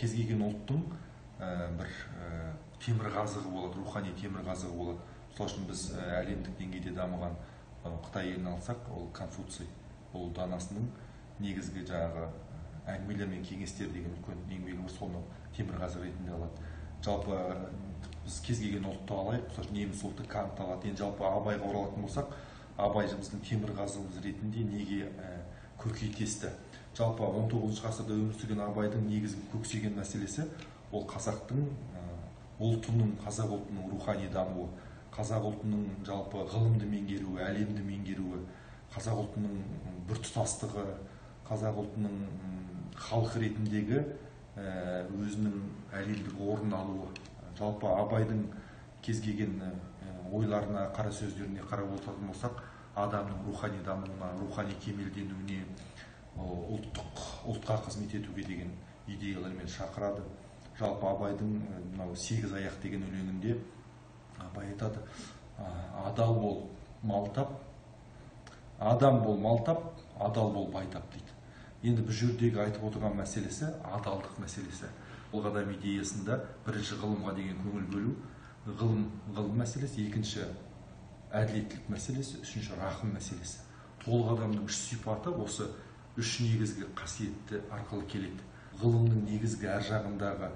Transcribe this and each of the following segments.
кез келген ұлттың бір темірқазығы болады, рухани темірқазығы болады. Сол үшін біз әлемдік деңгейде дамыған Қытай елін алсақ, ол Конфуций, ол данасының негізгі жаңағы әңгімелер мен кеңестер деген үлкен еңбегі бар, соны темірқазық ретінде алады. Жалпы біз кез келген ұлтты алайық, сол үшін неміс ұлты Кант алады. Енді жалпы Абайға оралатын болсақ, Абай біздің темірқазығымыз ретінде неге көкейтесті? Жалпы 19 ғасырда өмір сүрген Абайдың негізгі көксеген мәселесі ол қазақтың ұлтының, қазақ ұлтының рухани дамуы, қазақ ұлтының жалпы ғылымды меңгеруі, әлемді меңгеруі, қазақ ұлтының біртұтастығы, қазақ ұлтының халық ретіндегі өзінің әлемдік орын алуы. Жалпы Абайдың кез келген ойларына, қара сөздеріне қарап отыратын болсақ, адамның рухани дамуына, рухани кемелденуіне, ұлтқа қызмет етуге деген идеялармен шақырады. Жалпы Абайдың 8 аяқ деген өлеңінде Абай айтады: адал бол, малтап, адам бол, малтап, адал бол, байтап дейді. Енді бұл жердегі айтып отырған мәселесі адалдық мәселесі. Ол адам идеясында бірінші ғылымға деген көңіл бөлу, ғылым мәселесі, екінші әділеттілік мәселесі, үшінші рахым мәселесі. Толық адамның үш сипаты осы үш негізгі қасиетті арқылы келеді. Ғылымның негізгі әр жағындағы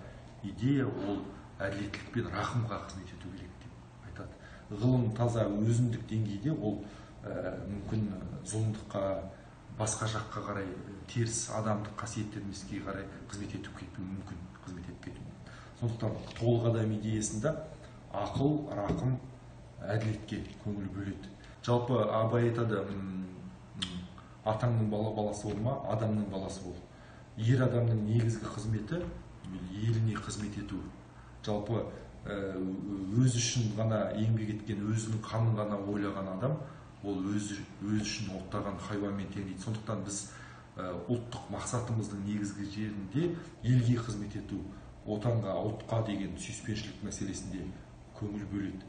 идея ол әділеттілік пен рахымға қызмет ету керек деп айтады. Ғылым таза өзіндік деңгейде ол мүмкін зұлымдыққа, басқа жаққа қарай, теріс адамдық қасиеттерімізге қарай қызмет етіп кетуі мүмкін, қызмет етіп кетуі. Сондықтан толық адам идеясында ақыл, рахым, әділетке көңіл бөледі. Жалпы Абай айтады: атаңның баласы болма, адамның баласы бол. Ер адамның негізгі қызметі еліне қызмет ету. Жалпы өз үшін ғана еңбек еткен, өзінің қамын ғана ойлаған адам ол өз үшін оттаған хайуанмен тең дейді. Сондықтан біз ұлттық мақсатымыздың негізгі жерінде елге қызмет ету, отанға, ұлтқа деген сүйіспеншілік мәселесінде көңіл бөледі.